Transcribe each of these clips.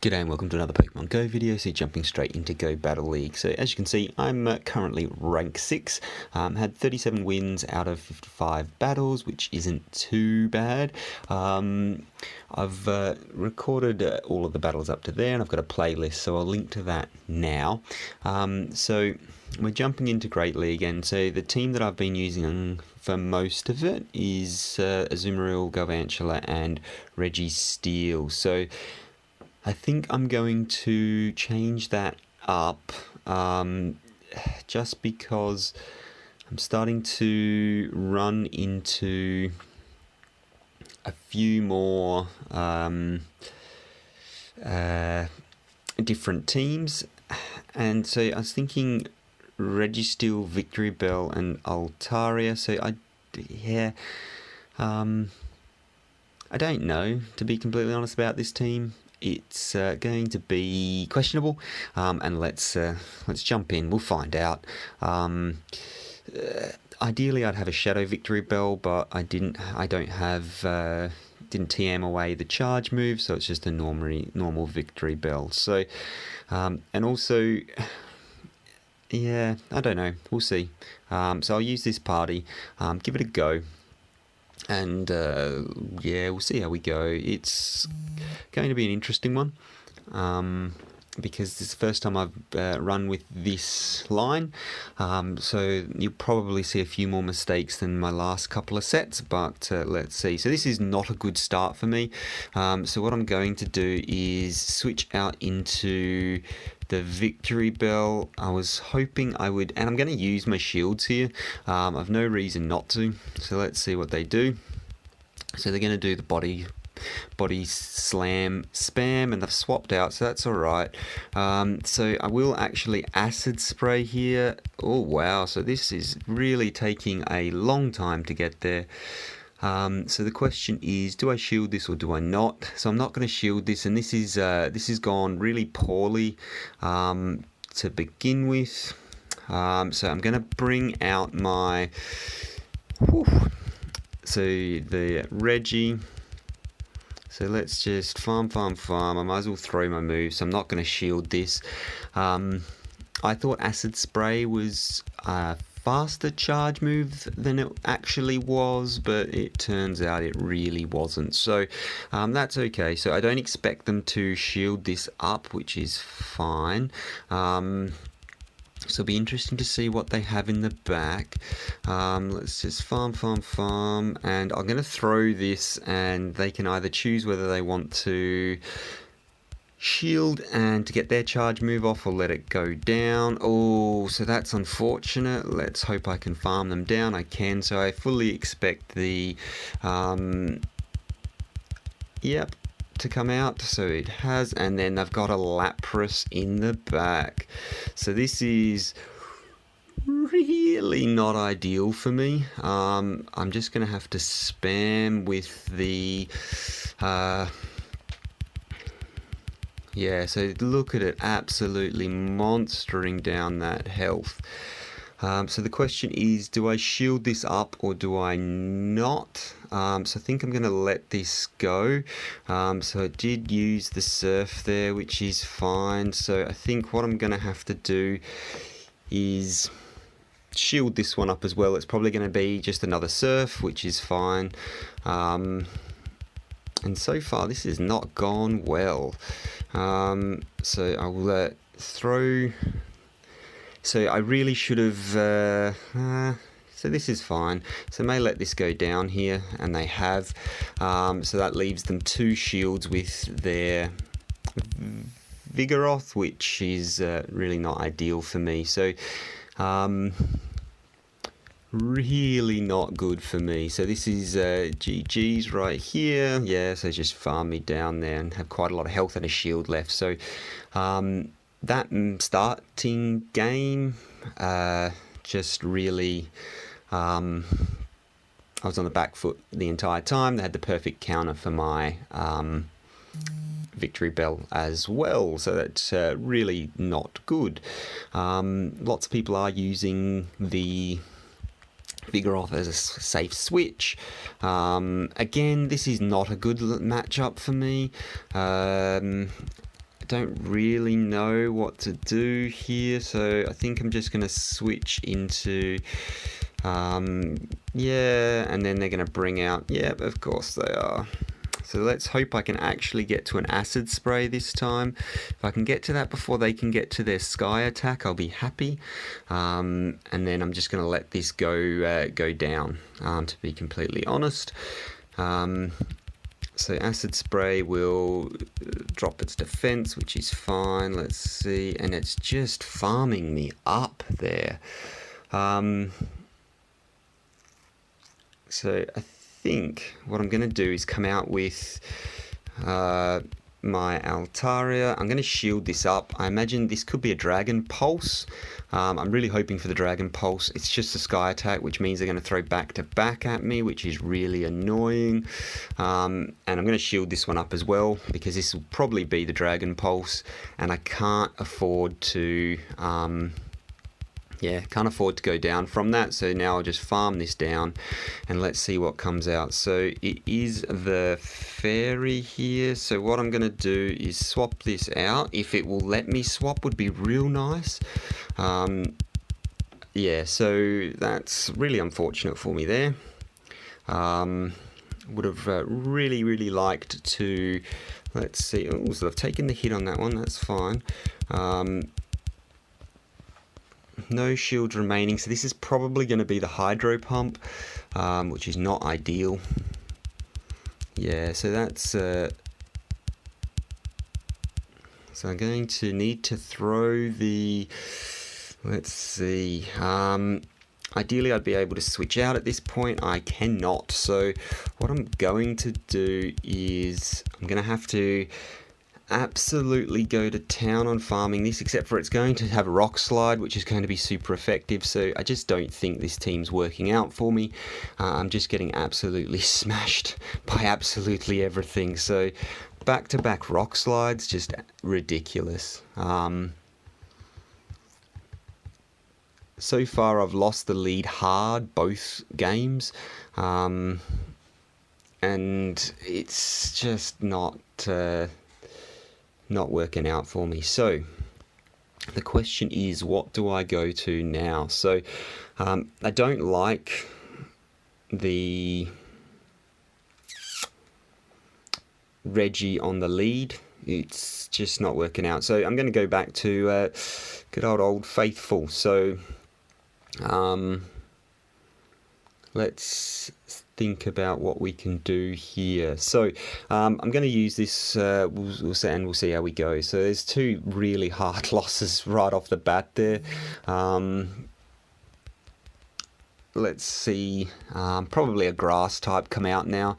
G'day and welcome to another Pokemon Go video. So jumping straight into Go Battle League. So as you can see, I'm currently rank 6, had 37 wins out of 55 battles, which isn't too bad. I've recorded all of the battles up to there, and I've got a playlist, so I'll link to that now. So we're jumping into Great League, and so the team that I've been using for most of it is Azumarill, Galvantula and Registeel. So I think I'm going to change that up just because I'm starting to run into a few more different teams, and so I was thinking Registeel, Victreebel and Altaria. So I don't know, to be completely honest, about this team. It's going to be questionable, and let's jump in. We'll find out. Ideally, I'd have a Shadow Victreebel, but I didn't TM away the charge move, so it's just a normal Victreebel. So, and also, yeah, I don't know. We'll see. So I'll use this party, give it a go. And yeah, we'll see how we go. It's going to be an interesting one, because this is the first time I've run with this line, so you'll probably see a few more mistakes than my last couple of sets, but let's see. So this is not a good start for me, so what I'm going to do is switch out into the Victreebel. I was hoping I would, and I'm going to use my shields here. I've no reason not to, so let's see what they do. So they're going to do the body slam spam, and they've swapped out, so that's alright. So I will actually acid spray here. Oh wow, so this is really taking a long time to get there. So the question is, do I shield this or do I not? So I'm not going to shield this, and this has gone really poorly to begin with. So I'm going to bring out my so the Reggie. So let's just farm. I might as well throw my move, so I'm not going to shield this. I thought acid spray was a faster charge move than it actually was, but it turns out it really wasn't. So that's okay. So I don't expect them to shield this up, which is fine. So it'll be interesting to see what they have in the back. Let's just farm, and I'm going to throw this, and they can either choose whether they want to shield and to get their charge move off, or let it go down. Oh, so that's unfortunate. Let's hope I can farm them down. I can, so I fully expect the to come out, so it has, and then they've got a Lapras in the back. So this is really not ideal for me. I'm just going to have to spam with the yeah, so look at it, absolutely monstering down that health. So the question is, do I shield this up or do I not? So I think I'm going to let this go. So I did use the surf there, which is fine. So I think what I'm going to have to do is shield this one up as well. It's probably going to be just another surf, which is fine. And so far this has not gone well. So I will throw. So I really should have. So this is fine. So I may let this go down here, and they have. So that leaves them 2 shields with their Vigoroth, which is really not ideal for me. So really not good for me. So this is GG's right here. Yeah, so just farm me down there and have quite a lot of health and a shield left. So that starting game just really I was on the back foot the entire time. They had the perfect counter for my Victreebel as well, so that's really not good. Lots of people are using the Vigoroth as a safe switch. Again, this is not a good matchup for me. don't really know what to do here, so I think I'm just going to switch into, yeah, and then they're going to bring out, yeah, of course they are. So let's hope I can actually get to an acid spray this time. If I can get to that before they can get to their sky attack, I'll be happy. And then I'm just going to let this go down, to be completely honest. So acid spray will drop its defense, which is fine. Let's see, and it's just farming me up there. So I think what I'm going to do is come out with my Altaria. I'm going to shield this up. I imagine this could be a Dragon Pulse. I'm really hoping for the Dragon Pulse. It's just a Sky Attack, which means they're going to throw back to back at me, which is really annoying. And I'm going to shield this one up as well, because this will probably be the Dragon Pulse, and I can't afford to... can't afford to go down from that, so now I'll just farm this down and let's see what comes out. So it is the fairy here, so what I'm going to do is swap this out. If it will let me swap, would be real nice. Yeah, so that's really unfortunate for me there. Would have really liked to, let's see, oh, so I've taken the hit on that one, that's fine. No shields remaining, so this is probably going to be the Hydro Pump, which is not ideal. Yeah, so that's... so I'm going to need to throw the... Let's see... ideally I'd be able to switch out at this point. I cannot, so what I'm going to do is... I'm going to have to... absolutely go to town on farming this, except for it's going to have a Rock Slide, which is going to be super effective, so I just don't think this team's working out for me. I'm just getting absolutely smashed by absolutely everything, so back-to-back Rock Slides, just ridiculous. So far I've lost the lead hard both games, and it's just not working out for me. So the question is, what do I go to now? So I don't like the Reggie on the lead. It's just not working out, so I'm going to go back to good old Faithful. So let's think about what we can do here. So I'm going to use this, we'll see how we go. So there's two really hard losses right off the bat there. Let's see, probably a grass type come out now,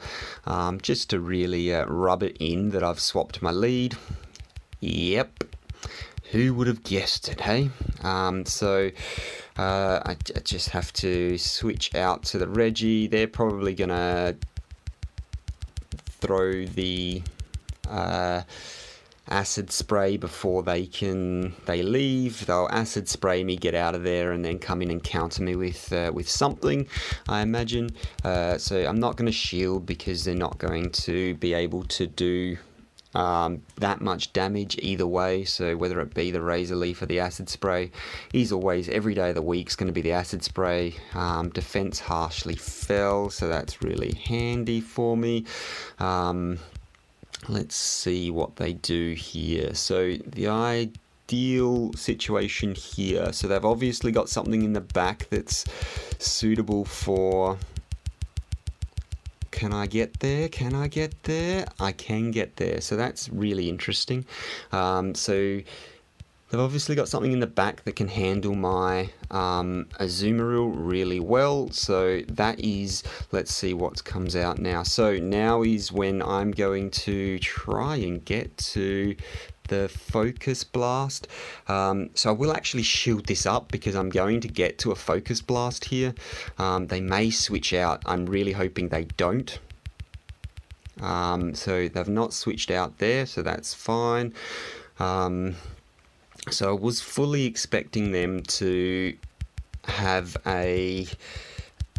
just to really rub it in that I've swapped my lead. Yep, who would have guessed it, hey? So I just have to switch out to the Reggie. They're probably gonna throw the acid spray before they leave. They'll acid spray me, get out of there, and then come in and counter me with something, I imagine. So I'm not going to shield because they're not going to be able to do that much damage either way. So whether it be the Razor Leaf or the acid spray, is always every day of the week is going to be the acid spray. Defense harshly fell, so that's really handy for me. Let's see what they do here. So the ideal situation here, so they've obviously got something in the back that's suitable for... Can I get there? Can I get there? I can get there. So that's really interesting. So they've obviously got something in the back that can handle my Azumarill really well. So that is, let's see what comes out now. So now is when I'm going to try and get to the Focus Blast. So I will actually shield this up because I'm going to get to a Focus Blast here. They may switch out. I'm really hoping they don't. So they've not switched out there, so that's fine. So I was fully expecting them to have a...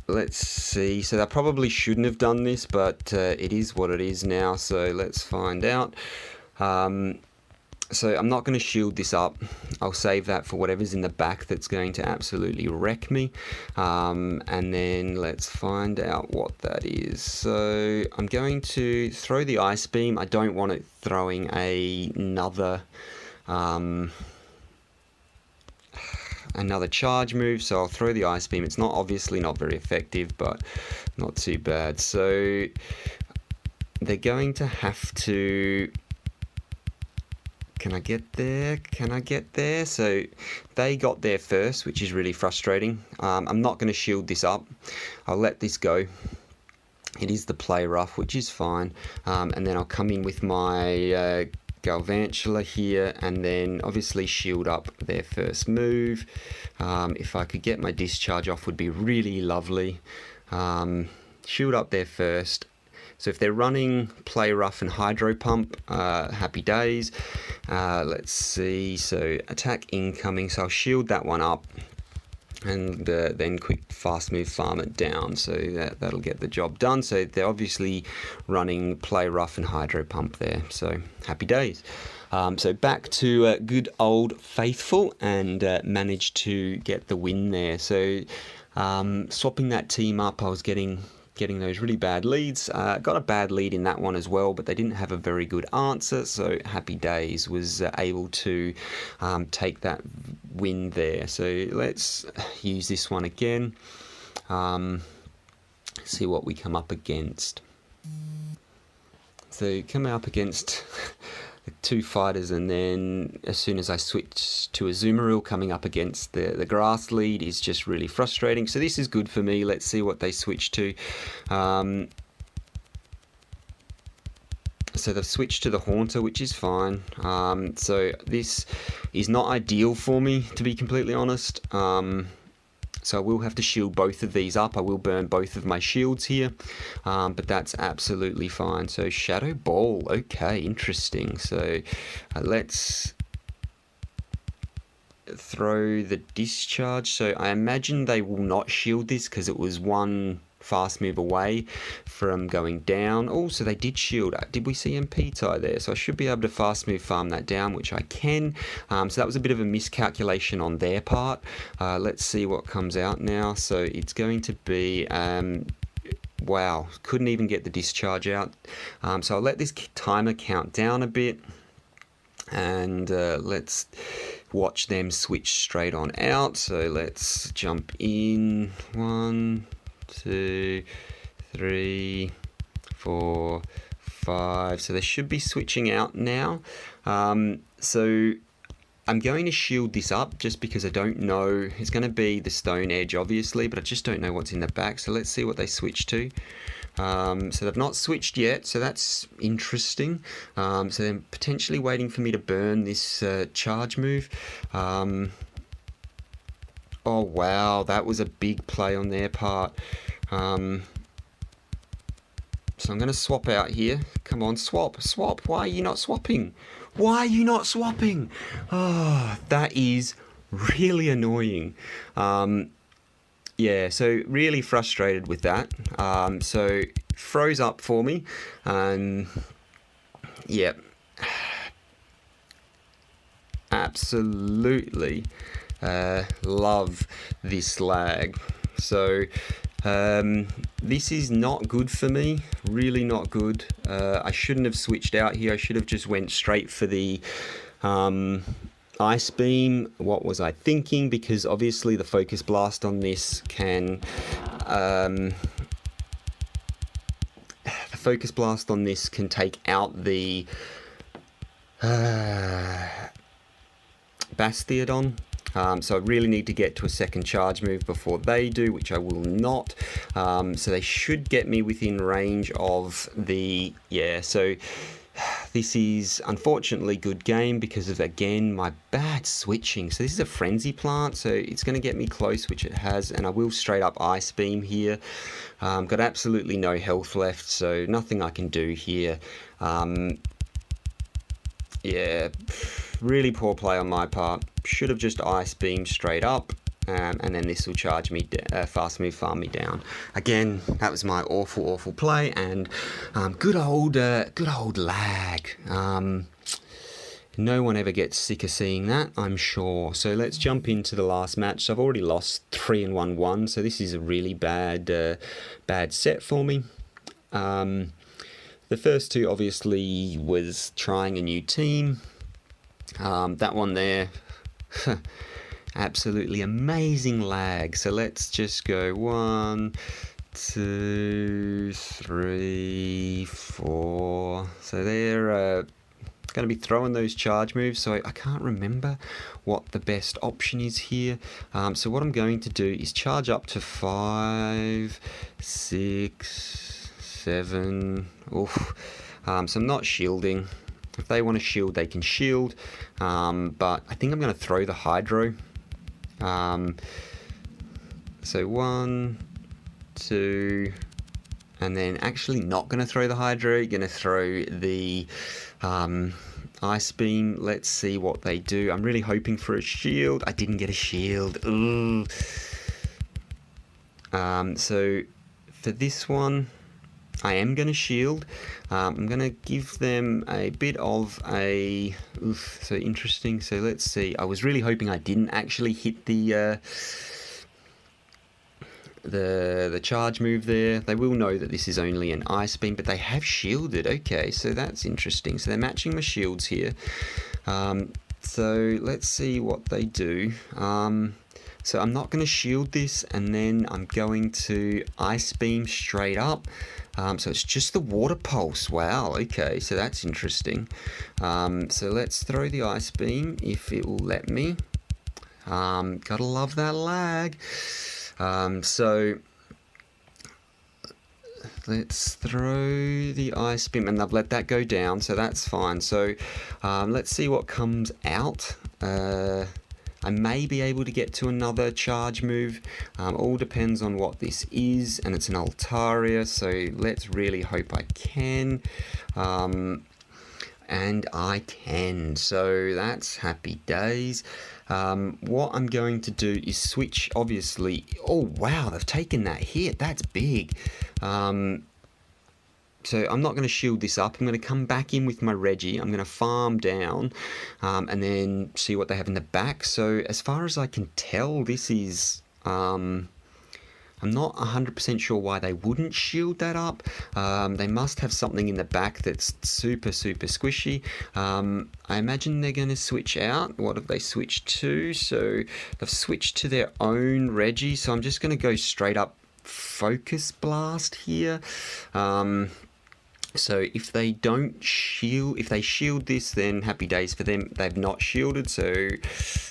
Let's see. So they probably shouldn't have done this, but it is what it is now. So let's find out. So I'm not going to shield this up. I'll save that for whatever's in the back that's going to absolutely wreck me. And then let's find out what that is. So I'm going to throw the Ice Beam. I don't want it throwing another charge move, so I'll throw the Ice Beam. It's obviously not very effective, but not too bad. So they're going to have to... Can I get there? Can I get there? So they got there first, which is really frustrating. I'm not going to shield this up. I'll let this go. It is the play rough, which is fine. And then I'll come in with my Galvantula here, and then obviously shield up their first move. If I could get my discharge off, would be really lovely. Shield up their first. So if they're running Play Rough and Hydro Pump, happy days. Let's see, so attack incoming, so I'll shield that one up, and then quick fast move farm it down, so that'll get the job done. So they're obviously running Play Rough and Hydro Pump there, so happy days. So back to good old Faithful, and managed to get the win there. So swapping that team up, I was getting those really bad leads. Got a bad lead in that one as well, but they didn't have a very good answer, so happy days. Was able to take that win there. So let's use this one again. See what we come up against. So coming up against two fighters, and then as soon as I switch to Azumarill, coming up against the grass lead is just really frustrating. So this is good for me. Let's see what they switch to. So they've switched to the Haunter, which is fine. So this is not ideal for me, to be completely honest. So I will have to shield both of these up. I will burn both of my shields here, but that's absolutely fine. So Shadow Ball, okay, interesting. So let's throw the discharge. So I imagine they will not shield this because it was one fast move away from going down. Also, they did shield. Did we see MP tie there? So I should be able to fast move farm that down, which I can. So that was a bit of a miscalculation on their part. Let's see what comes out now. So it's going to be... wow, couldn't even get the discharge out. So I'll let this timer count down a bit. And let's watch them switch straight on out. So let's jump in. 1, 2, 3, 4, 5. So they should be switching out now. So I'm going to shield this up just because I don't know. It's going to be the Stone Edge, obviously, but I just don't know what's in the back. So let's see what they switch to. So they've not switched yet, so that's interesting. So they're potentially waiting for me to burn this charge move. Oh wow, that was a big play on their part. So I'm going to swap out here. Come on, swap. Why are you not swapping? Why are you not swapping? Oh, that is really annoying. Yeah, so really frustrated with that. So froze up for me. Yeah, absolutely love this lag. So this is not good for me, really not good. I shouldn't have switched out here. I should have just went straight for the Ice Beam. What was I thinking? Because obviously the Focus Blast on this can take out the Bastiodon. So I really need to get to a second charge move before they do, which I will not. So they should get me within range of the... Yeah, so this is unfortunately good game because of, again, my bad switching. So this is a Frenzy Plant, so it's going to get me close, which it has, and I will straight up Ice Beam here. Got absolutely no health left, so nothing I can do here. Yeah, really poor play on my part. Should have just Ice Beam straight up, and then this will charge me, fast move farm me down. Again, that was my awful play, and good old lag. No one ever gets sick of seeing that, I'm sure. So let's jump into the last match. So I've already lost 3 and 1-1, so this is a really bad set for me. The first two obviously was trying a new team. That one there, absolutely amazing lag. So let's just go 1, 2, 3, 4. So they're going to be throwing those charge moves. So I can't remember what the best option is here. So what I'm going to do is charge up to 5, 6, 7. Oof. So I'm not shielding. If they want to shield, they can shield. But I think I'm going to throw the Hydro. So 1, 2, and then actually not going to throw the Hydro. Going to throw the Ice Beam. Let's see what they do. I'm really hoping for a shield. I didn't get a shield. Ooh. So for this one, I am going to shield. I'm going to give them a bit of a... Oof, so interesting. So let's see. I was really hoping I didn't actually hit the charge move there. They will know that this is only an Ice Beam, but they have shielded. Okay, so that's interesting. So they're matching my shields here. So let's see what they do. So I'm not going to shield this, and then I'm going to Ice Beam straight up. So it's just the Water Pulse. Wow, okay, so that's interesting. So let's throw the Ice Beam if it will let me. Gotta love that lag. So let's throw the Ice Beam, and I've let that go down, so that's fine. So let's see what comes out. I may be able to get to another charge move. All depends on what this is, and it's an Altaria, so let's really hope I can. And I can, so that's happy days. What I'm going to do is switch, obviously. Oh wow, they've taken that hit. That's big. So I'm not going to shield this up. I'm going to come back in with my Reggie. I'm going to farm down and then see what they have in the back. So as far as I can tell, this is... I'm not 100% sure why they wouldn't shield that up. They must have something in the back that's super, super squishy. I imagine they're going to switch out. What have they switched to? So they've switched to their own Reggie. So I'm just going to go straight up Focus Blast here. So if they don't shield, if they shield this, then happy days for them. They've not shielded, so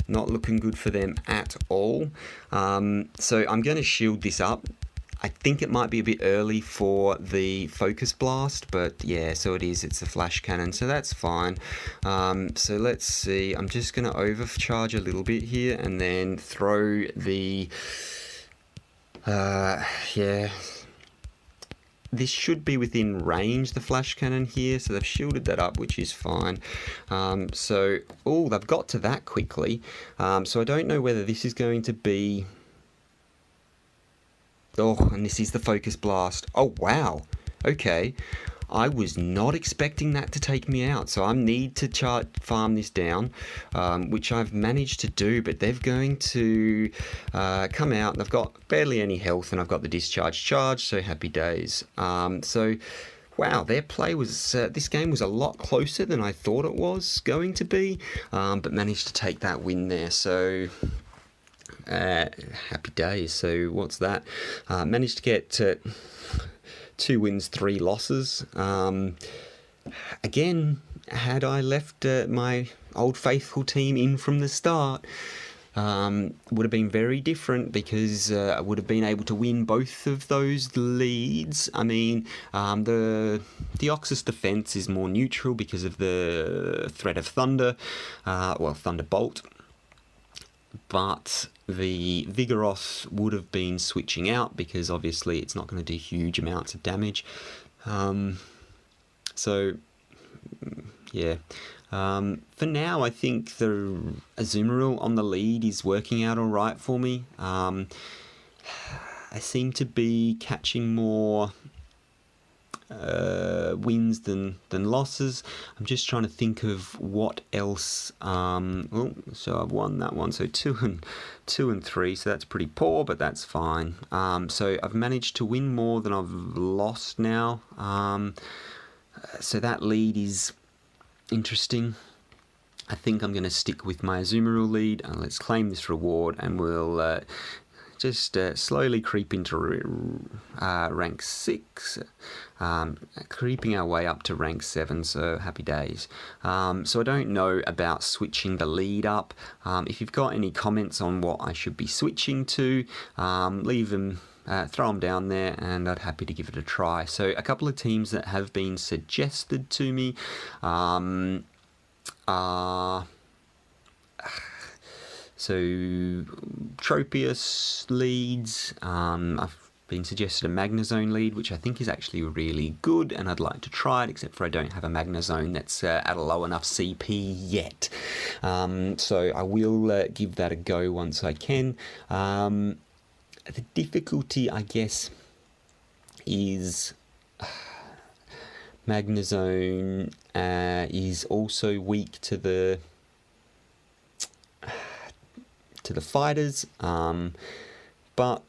not looking good for them at all. So I'm going to shield this up. I think it might be a bit early for the Focus Blast, but yeah, so it is. It's a Flash Cannon, so that's fine. So let's see. I'm just going to overcharge a little bit here and then throw the... yeah... This should be within range, the Flash Cannon here, so they've shielded that up, which is fine. So, oh, they've got to that quickly. So I don't know whether this is going to be... Oh, and this is the Focus Blast. Oh, wow. Okay. I was not expecting that to take me out, so I need to farm this down, which I've managed to do, but they're going to come out, and they've got barely any health, and I've got the Discharge charge, so happy days. So, wow, their play was, this game was a lot closer than I thought it was going to be, but managed to take that win there, so... happy days. So what's that? Managed to get 2 wins, 3 losses. Again, had I left my old faithful team in from the start, would have been very different, because I would have been able to win both of those leads. I mean, the Deoxys defense is more neutral because of the threat of Thunder, well, Thunderbolt. But the Vigoroth would have been switching out, because obviously it's not going to do huge amounts of damage. So, yeah. For now, I think the Azumarill on the lead is working out alright for me. I seem to be catching more wins than losses. I'm just trying to think of what else. So I've won that one. So 2 and 3. So that's pretty poor, but that's fine. So I've managed to win more than I've lost now. So that lead is interesting. I think I'm going to stick with my Azumarill lead. Let's claim this reward, and we'll just slowly creep into rank 6, creeping our way up to rank 7, so happy days. So I don't know about switching the lead up. If you've got any comments on what I should be switching to, leave them, throw them down there, and I'd happy to give it a try. So a couple of teams that have been suggested to me are... So Tropius leads. I've been suggested a Magnezone lead, which I think is actually really good, and I'd like to try it, except for I don't have a Magnezone that's at a low enough CP yet. So I will give that a go once I can. The difficulty, I guess, is Magnezone is also weak to the fighters, but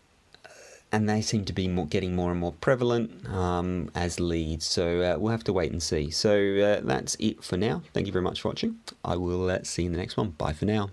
they seem to be getting more and more prevalent as leads, so we'll have to wait and see. So that's it for now. Thank you very much for watching. I will see you in the next one. Bye for now.